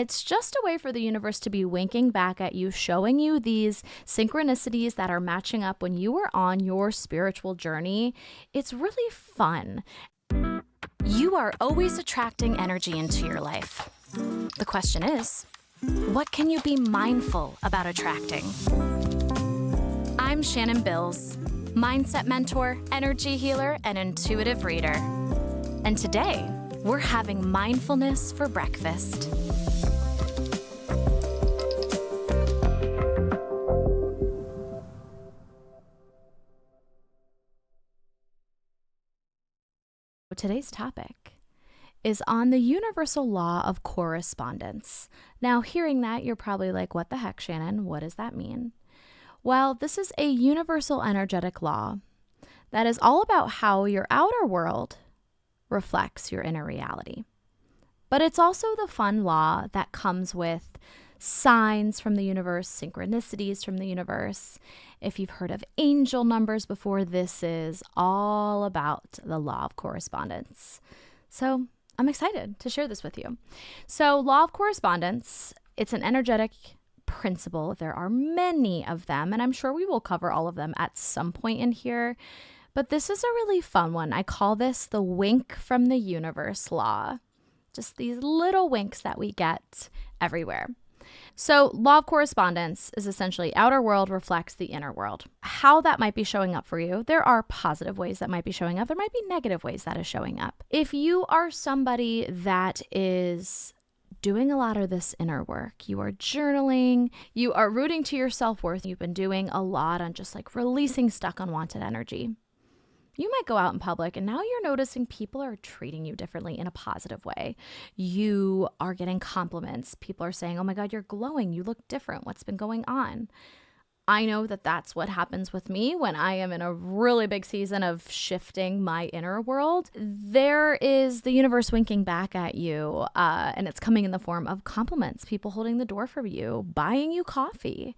It's just a way for the universe to be winking back at you, showing you these synchronicities that are matching up when you are on your spiritual journey. It's really fun. You are always attracting energy into your life. The question is, what can you be mindful about attracting? I'm Shannon Bills, mindset mentor, energy healer, and intuitive reader. And today, we're having mindfulness for breakfast. Today's topic is on the universal law of correspondence. Now, hearing that, you're probably like, what the heck, Shannon? What does that mean? Well, this is a universal energetic law that is all about how your outer world reflects your inner reality. But it's also the fun law that comes with signs from the universe, synchronicities from the universe. If you've heard of angel numbers before, this is all about the law of correspondence. So I'm excited to share this with you. So law of correspondence, it's an energetic principle. There are many of them, and I'm sure we will cover all of them at some point in here. But this is a really fun one. I call this the wink from the universe law. Just these little winks that we get everywhere. So law of correspondence is essentially outer world reflects the inner world. How that might be showing up for you, there are positive ways that might be showing up. There might be negative ways that is showing up. If you are somebody that is doing a lot of this inner work, you are journaling, you are rooting to your self-worth, you've been doing a lot on just like releasing stuck unwanted energy. You might go out in public and now you're noticing people are treating you differently in a positive way. You are getting compliments. People are saying, oh my God, you're glowing. You look different. What's been going on? I know that that's what happens with me when I am in a really big season of shifting my inner world. There is the universe winking back at you, and it's coming in the form of compliments, people holding the door for you, buying you coffee.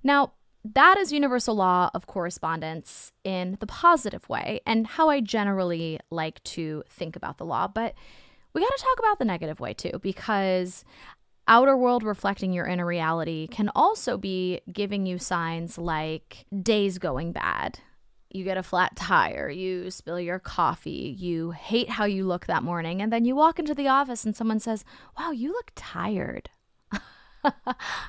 Now, that is universal law of correspondence in the positive way and how I generally like to think about the law. But we got to talk about the negative way too, because outer world reflecting your inner reality can also be giving you signs like days going bad. You get a flat tire, you spill your coffee, you hate how you look that morning, and then you walk into the office and someone says, wow, you look tired.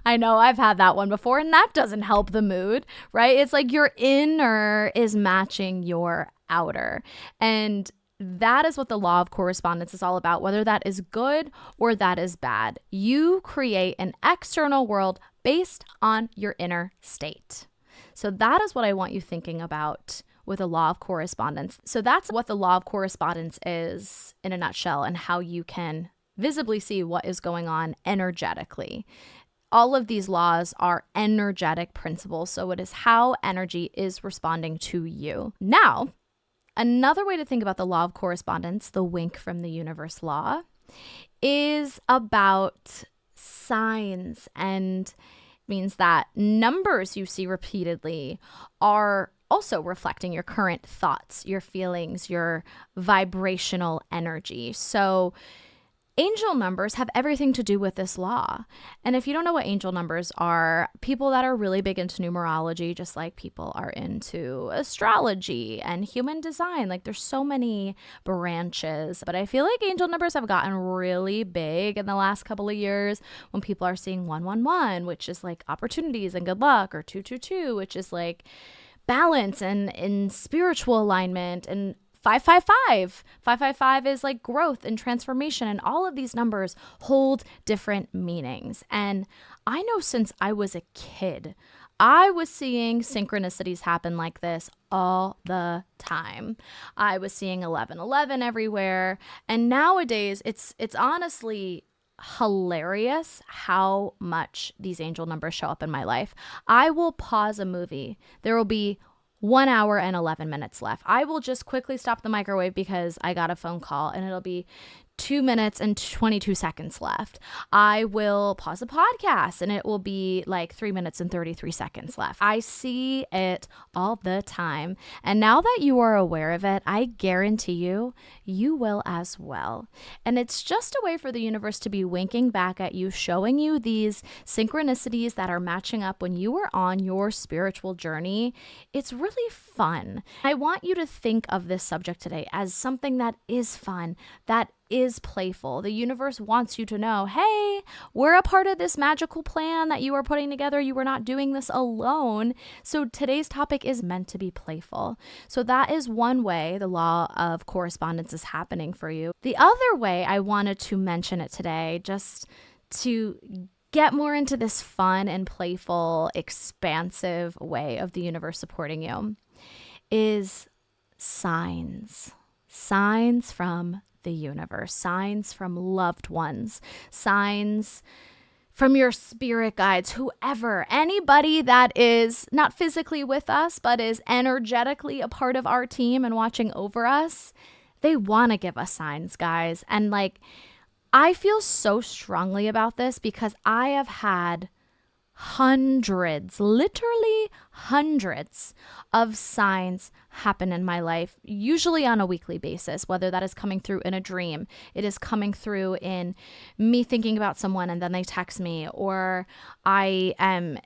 I know I've had that one before, and that doesn't help the mood, right? It's like your inner is matching your outer. And that is what the law of correspondence is all about, whether that is good or that is bad. You create an external world based on your inner state. So that is what I want you thinking about with the law of correspondence. So that's what the law of correspondence is in a nutshell, and how you can visibly see what is going on energetically. All of these laws are energetic principles, so it is how energy is responding to you. Now, another way to think about the law of correspondence, the wink from the universe law, is about signs, and means that numbers you see repeatedly are also reflecting your current thoughts, your feelings, your vibrational energy. So angel numbers have everything to do with this law. And if you don't know what angel numbers are, people that are really big into numerology, just like people are into astrology and human design, like there's so many branches. But I feel like angel numbers have gotten really big in the last couple of years when people are seeing 111, which is like opportunities and good luck, or 222, which is like balance and in spiritual alignment, and 555. 555 is like growth and transformation, and all of these numbers hold different meanings. And I know since I was a kid, I was seeing synchronicities happen like this all the time. I was seeing 1111 everywhere, and nowadays it's honestly hilarious how much these angel numbers show up in my life. I will pause a movie. There will be 1 hour and 11 minutes left. I will just quickly stop the microwave because I got a phone call, and it'll be 2 minutes and 22 seconds left. I will pause the podcast and it will be like 3 minutes and 33 seconds left. I see it all the time. And now that you are aware of it, I guarantee you, you will as well. And it's just a way for the universe to be winking back at you, showing you these synchronicities that are matching up when you are on your spiritual journey. It's really fun. I want you to think of this subject today as something that is fun, that is playful. The universe wants you to know, hey, we're a part of this magical plan that you are putting together. You are not doing this alone. So today's topic is meant to be playful. So that is one way the law of correspondence is happening for you. The other way I wanted to mention it today, just to get more into this fun and playful, expansive way of the universe supporting you, is signs. Signs from the universe, signs from loved ones, signs from your spirit guides, whoever, anybody that is not physically with us, but is energetically a part of our team and watching over us. They want to give us signs, guys. And like, I feel so strongly about this because I have had hundreds, literally hundreds of signs happen in my life, usually on a weekly basis, whether that is coming through in a dream, it is coming through in me thinking about someone and then they text me, or I am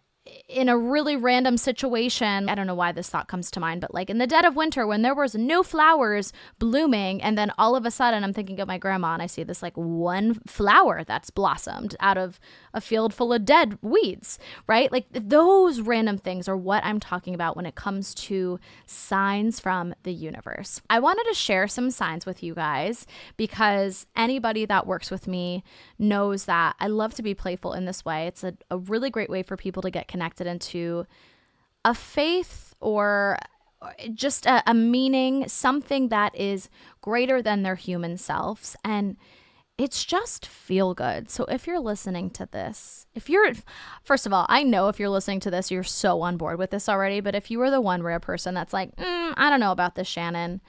in a really random situation. I don't know why this thought comes to mind, but like in the dead of winter when there was no flowers blooming, and then all of a sudden I'm thinking of my grandma and I see this like one flower that's blossomed out of a field full of dead weeds, right? Like those random things are what I'm talking about when it comes to signs from the universe. I wanted to share some signs with you guys because anybody that works with me knows that I love to be playful in this way. It's a really great way for people to get connected into a faith or just a meaning, something that is greater than their human selves. And it's just feel good. So if you're listening to this, first of all, I know if you're listening to this, you're so on board with this already. But if you are the one rare person that's like, I don't know about this, Shannon,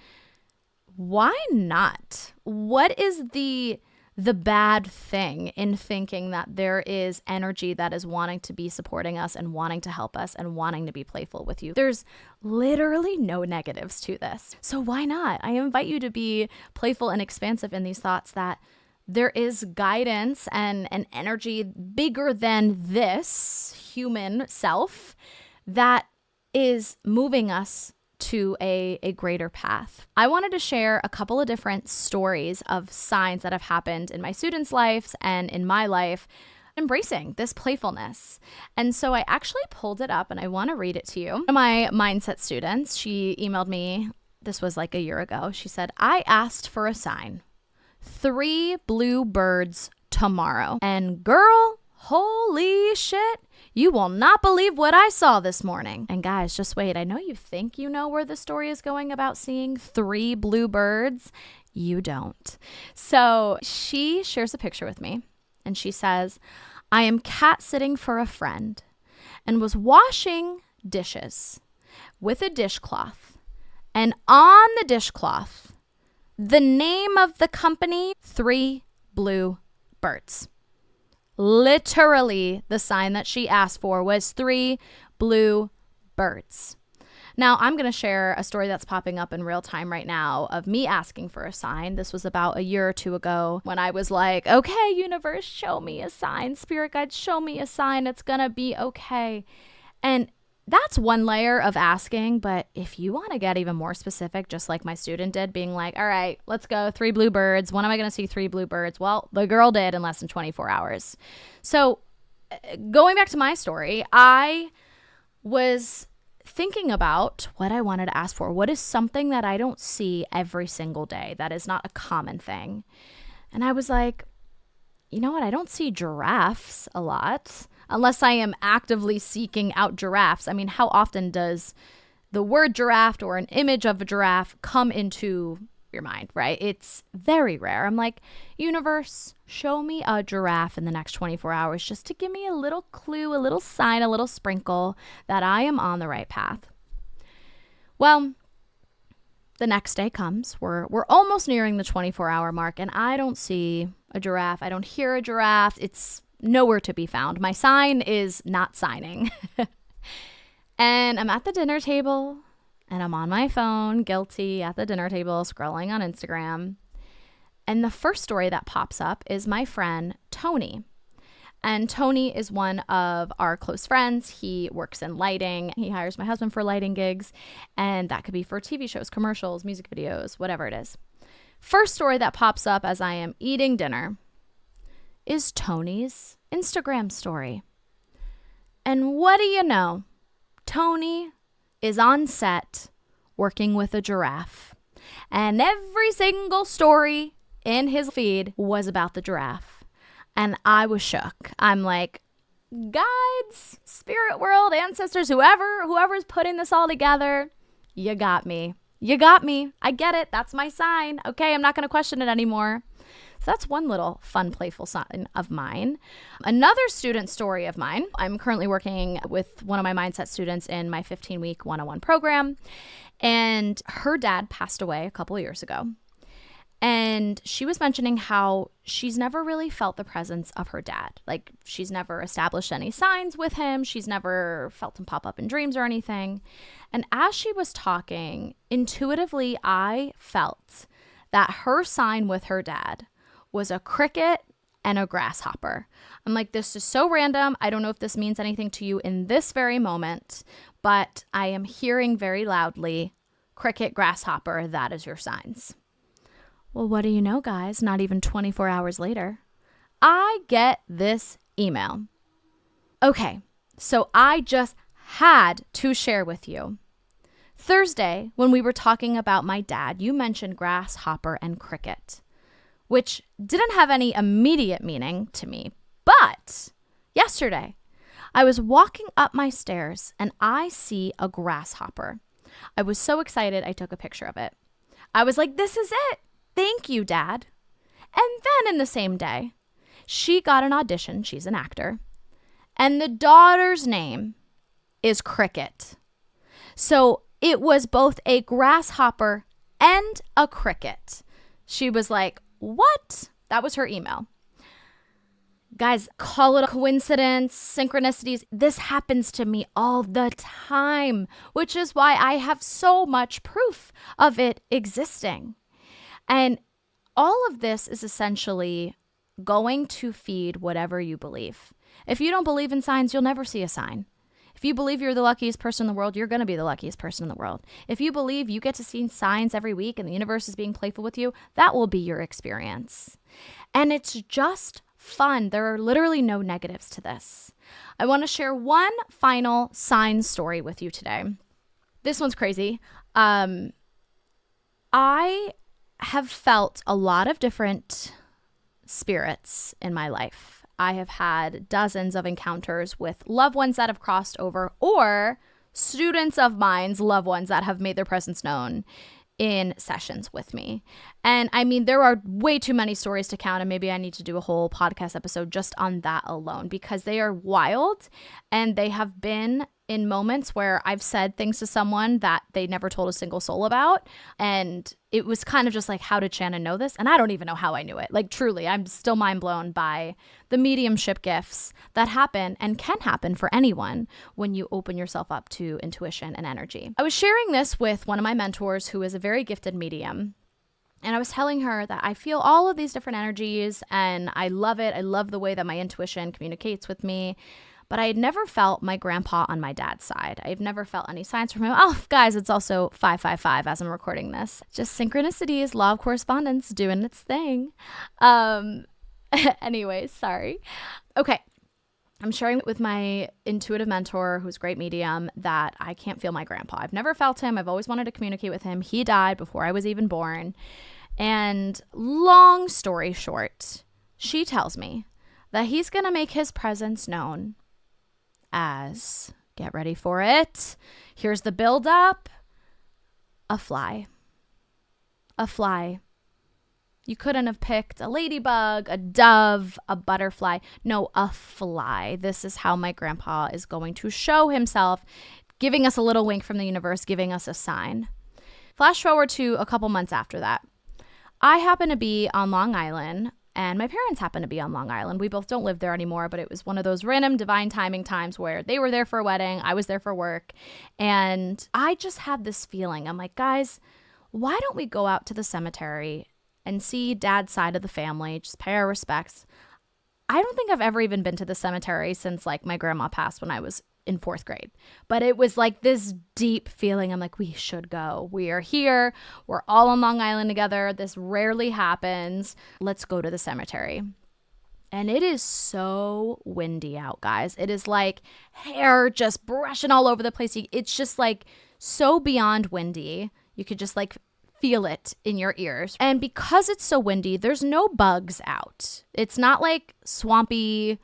why not? What is the bad thing in thinking that there is energy that is wanting to be supporting us and wanting to help us and wanting to be playful with you? There's literally no negatives to this. So why not? I invite you to be playful and expansive in these thoughts that there is guidance and an energy bigger than this human self that is moving us to a greater path. I wanted to share a couple of different stories of signs that have happened in my students' lives and in my life, embracing this playfulness. And so I actually pulled it up and I want to read it to you. One of my mindset students, she emailed me, this was like a year ago. She said, I asked for a sign, 3 blue birds tomorrow. And girl, holy shit, you will not believe what I saw this morning. And guys, just wait. I know you think you know where the story is going about seeing 3 blue birds. You don't. So she shares a picture with me and she says, I am cat sitting for a friend and was washing dishes with a dishcloth. And on the dishcloth, the name of the company, 3 blue birds. Literally, the sign that she asked for was 3 blue birds. Now, I'm going to share a story that's popping up in real time right now of me asking for a sign. This was about a year or 2 ago when I was like, okay, universe, show me a sign. Spirit guides, show me a sign. It's going to be okay. And that's one layer of asking, but if you want to get even more specific, just like my student did, being like, all right, let's go, 3 blue birds. When am I going to see 3 blue birds? Well, the girl did in less than 24 hours. So going back to my story, I was thinking about what I wanted to ask for. What is something that I don't see every single day that is not a common thing? And I was like, you know what? I don't see giraffes a lot. Unless I am actively seeking out giraffes. I mean, how often does the word giraffe or an image of a giraffe come into your mind, right? It's very rare. I'm like, universe, show me a giraffe in the next 24 hours just to give me a little clue, a little sign, a little sprinkle that I am on the right path. Well, the next day comes. We're almost nearing the 24-hour mark, and I don't see a giraffe. I don't hear a giraffe. It's nowhere to be found. My sign is not signing. And I'm at the dinner table, and I'm on my phone, guilty, at the dinner table, scrolling on Instagram. And the first story that pops up is my friend Tony. And Tony is one of our close friends. He works in lighting. He hires my husband for lighting gigs. And that could be for TV shows, commercials, music videos, whatever it is. First story that pops up as I am eating dinner is Tony's Instagram story. And what do you know? Tony is on set working with a giraffe. And every single story in his feed was about the giraffe. And I was shook. I'm like, guides, spirit world, ancestors, whoever's putting this all together, you got me. You got me. I get it. That's my sign. Okay, I'm not going to question it anymore. So that's one little fun, playful sign of mine. Another student story of mine. I'm currently working with one of my mindset students in my 15-week one-on-one program. And her dad passed away a couple of years ago. And she was mentioning how she's never really felt the presence of her dad. Like, she's never established any signs with him. She's never felt him pop up in dreams or anything. And as she was talking, intuitively, I felt that her sign with her dad was a cricket and a grasshopper. I'm like, this is so random. I don't know if this means anything to you in this very moment, but I am hearing very loudly, cricket, grasshopper, that is your signs. Well, what do you know, guys? Not even 24 hours later, I get this email. Okay, so I just had to share with you. Thursday, when we were talking about my dad, you mentioned grasshopper and cricket, which didn't have any immediate meaning to me. But yesterday, I was walking up my stairs and I see a grasshopper. I was so excited, I took a picture of it. I was like, this is it. Thank you, Dad. And then in the same day, she got an audition. She's an actor. And the daughter's name is Cricket. So it was both a grasshopper and a cricket. She was like, what? That was her email. Guys, call it a coincidence, synchronicities. This happens to me all the time, which is why I have so much proof of it existing. And all of this is essentially going to feed whatever you believe. If you don't believe in signs, you'll never see a sign. If you believe you're the luckiest person in the world, you're going to be the luckiest person in the world. If you believe you get to see signs every week and the universe is being playful with you, that will be your experience. And it's just fun. There are literally no negatives to this. I want to share one final sign story with you today. This one's crazy. I have felt a lot of different spirits in my life. I have had dozens of encounters with loved ones that have crossed over, or students of mine's loved ones that have made their presence known in sessions with me. And I mean, there are way too many stories to count, and maybe I need to do a whole podcast episode just on that alone, because they are wild, and they have been in moments where I've said things to someone that they never told a single soul about. And it was kind of just like, how did Shannon know this? And I don't even know how I knew it. Like, truly, I'm still mind blown by the mediumship gifts that happen and can happen for anyone when you open yourself up to intuition and energy. I was sharing this with one of my mentors who is a very gifted medium. And I was telling her that I feel all of these different energies and I love it. I love the way that my intuition communicates with me. But I had never felt my grandpa on my dad's side. I've never felt any signs from him. Oh, guys, it's also 555 as I'm recording this. Just synchronicities, law of correspondence doing its thing. Anyways, sorry. Okay. I'm sharing with my intuitive mentor, who's a great medium, that I can't feel my grandpa. I've never felt him. I've always wanted to communicate with him. He died before I was even born. And long story short, she tells me that he's going to make his presence known as, get ready for it, here's the buildup, a fly. A fly. You couldn't have picked a ladybug, a dove, a butterfly. No, a fly. This is how my grandpa is going to show himself, giving us a little wink from the universe, giving us a sign. Flash forward to a couple months after that. I happen to be on Long Island, and my parents happen to be on Long Island. We both don't live there anymore, but it was one of those random divine timing times where they were there for a wedding, I was there for work, and I just had this feeling. I'm like, guys, why don't we go out to the cemetery and see Dad's side of the family, just pay our respects. I don't think I've ever even been to the cemetery since like my grandma passed when I was in 4th grade. But it was like this deep feeling. I'm like, we should go. We are here. We're all on Long Island together. This rarely happens. Let's go to the cemetery. And it is so windy out, guys. It is like hair just brushing all over the place. It's just like so beyond windy. You could just like feel it in your ears. And because it's so windy, there's no bugs out. It's not like swampy,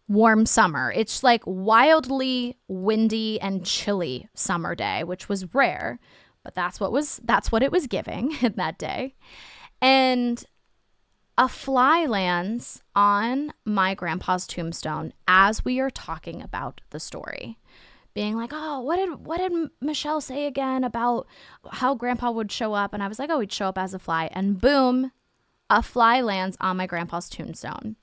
warm summer. It's like wildly windy and chilly summer day, which was rare, but that's what it was giving in that day. And a fly lands on my grandpa's tombstone as we are talking about the story, being like, oh, what did Michelle say again about how grandpa would show up? And I was like, oh, he'd show up as a fly. And boom, a fly lands on my grandpa's tombstone.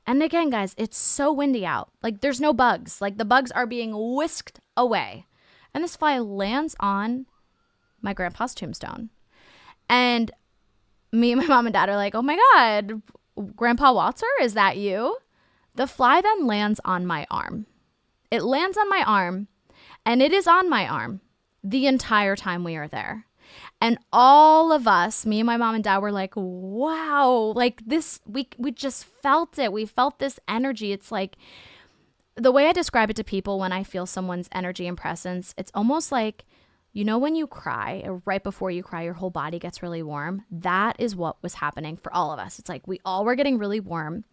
And again, guys, it's so windy out. Like there's no bugs. Like the bugs are being whisked away. And this fly lands on my grandpa's tombstone. And me and my mom and dad are like, oh my God, Grandpa Walter, is that you? The fly then lands on my arm. It lands on my arm, and it is on my arm the entire time we are there. And all of us, me and my mom and dad, were like, wow, like this, we just felt it. We felt this energy. It's like, the way I describe it to people when I feel someone's energy and presence, it's almost like, you know, when you cry, or right before you cry, your whole body gets really warm. That is what was happening for all of us. It's like we all were getting really warm,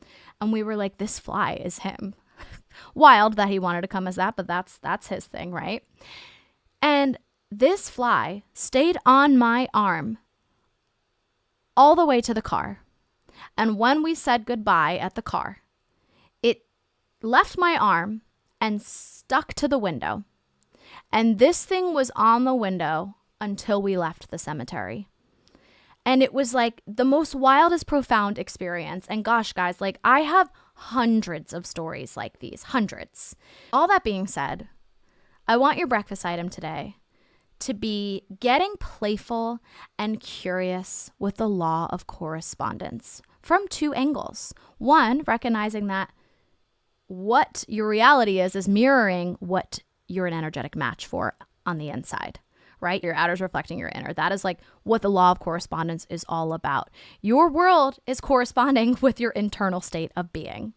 and we were like, this fly is him. Wild that he wanted to come as that, but that's his thing, right? And this fly stayed on my arm all the way to the car. And when we said goodbye at the car, it left my arm and stuck to the window. And this thing was on the window until we left the cemetery. And it was like the most wildest, profound experience. And gosh, guys, like I have hundreds of stories like these, hundreds. All that being said, I want your breakfast item today to be getting playful and curious with the law of correspondence from 2 angles. One, recognizing that what your reality is mirroring what you're an energetic match for on the inside, right? Your outer's reflecting your inner. That is like what the law of correspondence is all about. Your world is corresponding with your internal state of being.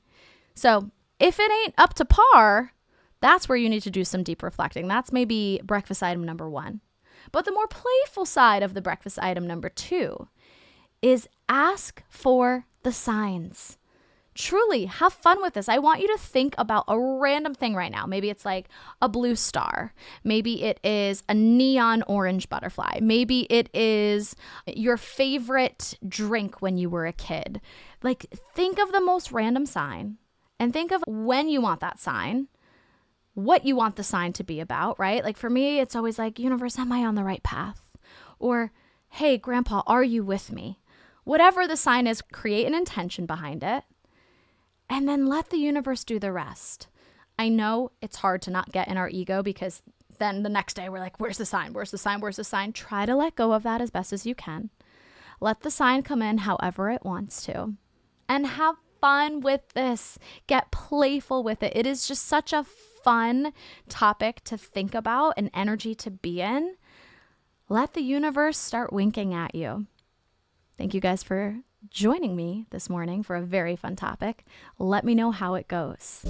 So if it ain't up to par, that's where you need to do some deep reflecting. That's maybe breakfast item number 1. But the more playful side of the breakfast item number 2 is ask for the signs. Truly have fun with this. I want you to think about a random thing right now. Maybe it's like a blue star. Maybe it is a neon orange butterfly. Maybe it is your favorite drink when you were a kid. Like think of the most random sign and think of when you want that sign, what you want the sign to be about, right? Like for me, it's always like, universe, am I on the right path? Or, hey, grandpa, are you with me? Whatever the sign is, create an intention behind it. And then let the universe do the rest. I know it's hard to not get in our ego because then the next day we're like, where's the sign? Where's the sign? Where's the sign? Try to let go of that as best as you can. Let the sign come in however it wants to. And have fun with this. Get playful with it. It is just such a fun topic to think about and energy to be in. Let the universe start winking at you. Thank you guys for joining me this morning for a very fun topic. Let me know how it goes.